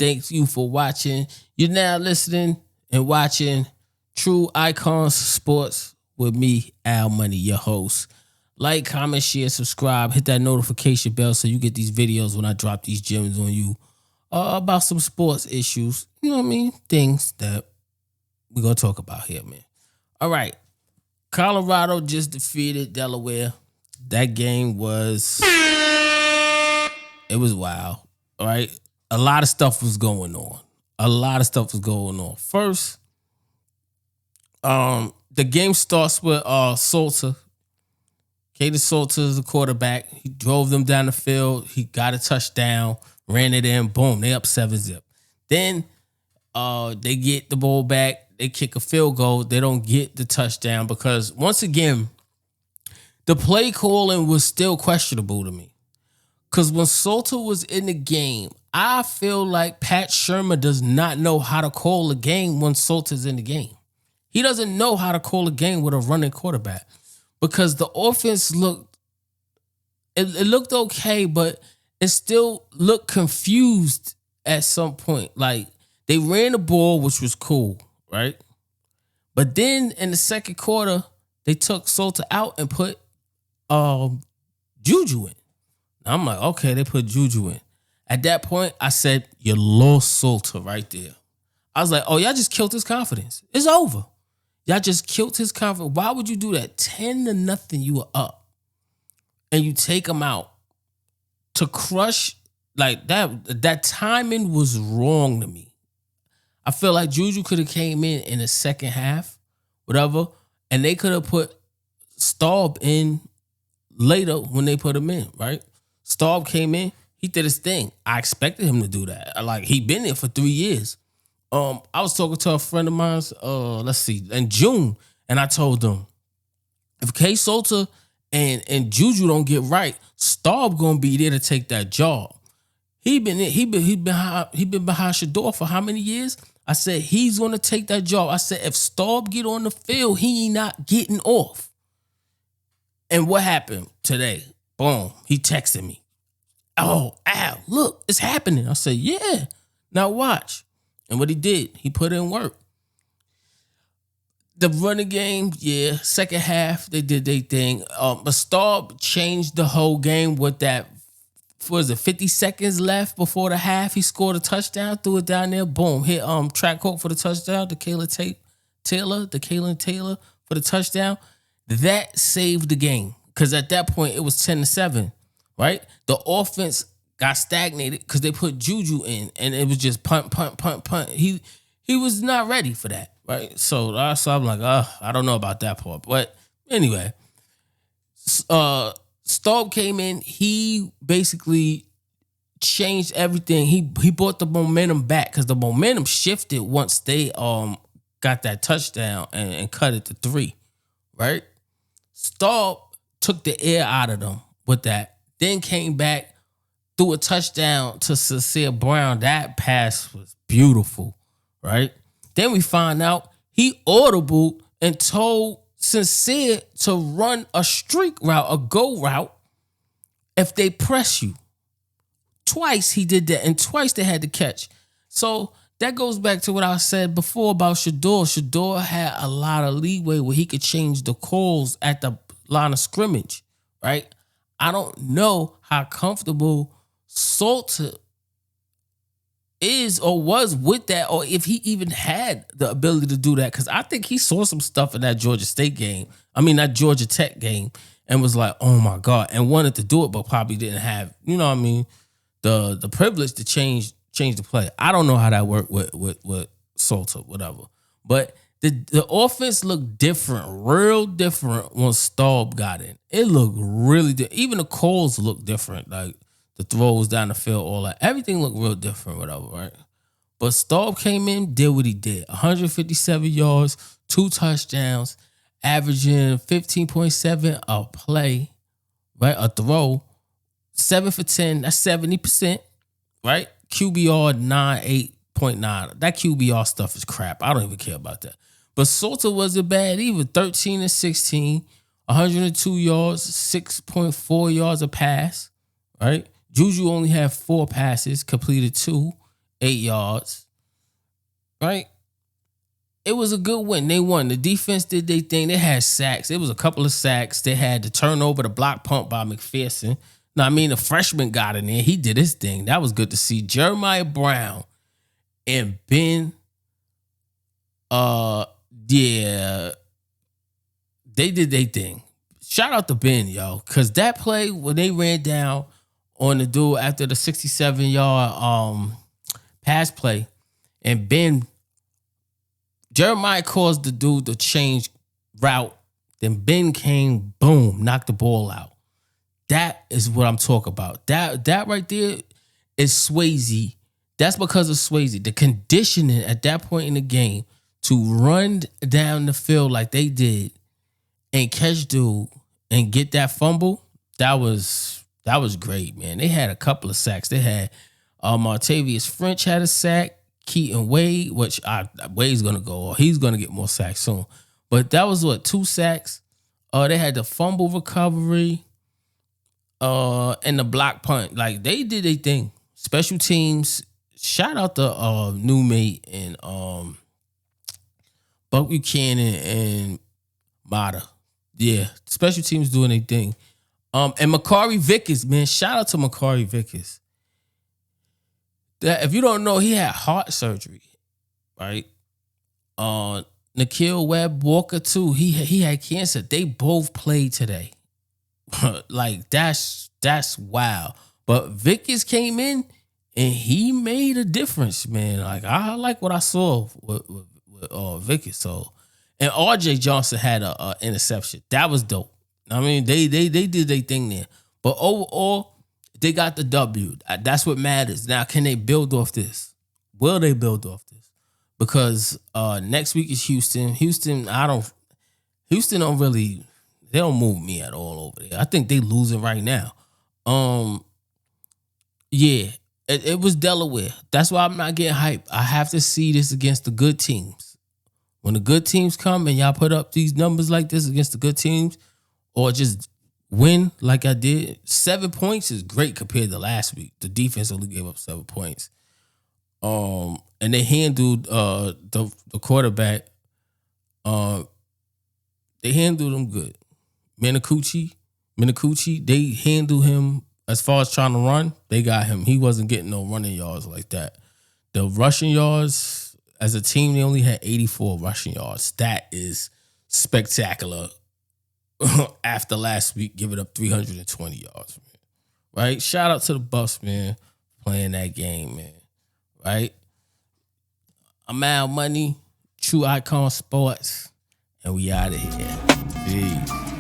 thank you for watching. You're now listening and watching True Icons Sports with me, Al Money, your host. Like, comment, share, subscribe, hit that notification bell so you get these videos when I drop these gems on you about some sports issues. You know what I mean? Things that we're going to talk about here, man. All right. Colorado just defeated Delaware. That game was... It was wild. All right. A lot of stuff was going on. First, the game starts with Salter. Kaden Salter is the quarterback. He drove them down the field. He got a touchdown, ran it in. Boom, they up 7-0. Then they get the ball back. They kick a field goal. They don't get the touchdown because, once again, the play calling was still questionable to me. Because when Salter was in the game, I feel like Pat Shermer does not know how to call a game when Salter's in the game. He doesn't know how to call a game with a running quarterback because the offense looked okay, but it still looked confused at some point. Like, they ran the ball, which was cool, right? But then in the second quarter, they took Salter out and put Juju in. I'm like, okay, they put Juju in. At that point, I said, you lost Salter right there. I was like, oh, y'all just killed his confidence. It's over. Y'all just killed his confidence. Why would you do that? 10-0, you were up. And you take him out to crush like that. That timing was wrong to me. I feel like Juju could have came in the second half, whatever, and they could have put Staub in later when they put him in, right? Staub came in. He did his thing. I expected him to do that. Like, he been there for 3 years. I was talking to a friend of mine, in June, and I told them, if K. Salter and Juju don't get right, Staub gonna be there to take that job. He been behind Shador for how many years? I said he's gonna take that job. I said if Staub get on the field, he not getting off. And what happened today? Boom, he texted me. Oh, Al, look, it's happening. I said, yeah, now watch. And what he did, he put in work. The running game, yeah, second half, they did their thing. But Staub changed the whole game with that, 50 seconds left before the half. He scored a touchdown, threw it down there, boom, hit track hook for the touchdown, the Kalen Taylor for the touchdown. That saved the game. Because at that point, it was 10-7, right? The offense got stagnated because they put Juju in, and it was just punt. He was not ready for that, right? So I'm like, I don't know about that part. But anyway, Staub came in. He basically changed everything. He brought the momentum back because the momentum shifted once they got that touchdown and cut it to 3, right? Staub took the air out of them with that, then came back, threw a touchdown to Sincere Brown. That pass was beautiful, right? Then we find out he audibled and told Sincere to run a streak route, a go route, if they press you. Twice he did that, and twice they had to catch. So that goes back to what I said before about Shador. Shador had a lot of leeway where he could change the calls at the line of scrimmage, right? I don't know how comfortable Salter is or was with that, or if he even had the ability to do that, because I think he saw some stuff in that Georgia Tech game, and was like, oh my God, and wanted to do it, but probably didn't have, the privilege to change the play. I don't know how that worked with Salter, whatever. But the offense looked different, real different when Staub got in. It looked really different. Even the calls looked different, like the throws down the field, all that. Everything looked real different, whatever, right? But Staub came in, did what he did. 157 yards, 2 touchdowns, averaging 15.7 a play, right? A throw, 7 for 10. That's 70%, right? QBR 98.9. That QBR stuff is crap. I don't even care about that. But Salter wasn't bad either. 13-16, 102 yards, 6.4 yards a pass, right? Juju only had 4 passes, completed 2, yards. Right? It was a good win. They won. The defense did their thing. They had sacks. It was a couple of sacks. They had the turnover, the block punt by McPherson. Now, I mean, the freshman got in there. He did his thing. That was good to see. Jeremiah Brown and Ben, yeah, they did their thing. Shout out to Ben, yo, because that play when they ran down on the dude after the 67-yard pass play, and Jeremiah caused the dude to change route. Then Ben came, boom, knocked the ball out. That is what I'm talking about. That right there is Swayze. That's because of Swayze. The conditioning at that point in the game to run down the field like they did and catch dude and get that fumble, that was great, man. They had a couple of sacks. They had Martavius French had a sack. Keaton Wade, which Wade's gonna go, or he's gonna get more sacks soon. But that was 2 sacks. They had the fumble recovery, and the block punt. Like they did their thing. Special teams. Shout out to New Mate and Buck Buchanan and Mata. Yeah, special teams doing their thing. And Makari Vickers, man. Shout out to Makari Vickers. That if you don't know, he had heart surgery, right? Nikhil Webb Walker too. He had cancer. They both played today. Like that's wild. But Vickers came in and he made a difference, man. Like I like what I saw with Vickers. So, and RJ Johnson had a interception. That was dope. I mean, they did their thing there. But overall, they got the W. That's what matters. Now, can they build off this? Will they build off this? Because next week is Houston. Houston don't really, they don't move me at all over there. I think they losing right now. Yeah, it was Delaware. That's why I'm not getting hyped. I have to see this against the good teams. When the good teams come and y'all put up these numbers like this against the good teams, or just win like I did, 7 points is great compared to last week. The defense only gave up 7 points. And they handled the quarterback. They handled him good. Minakuchi, they handled him as far as trying to run. They got him. He wasn't getting no running yards like that. The rushing yards, as a team, they only had 84 rushing yards. That is spectacular. After last week, giving up 320 yards, man. Right? Shout out to the Buffs, man, playing that game, man. Right? I'm Al Money, True Icon Sports, and we out of here. Peace.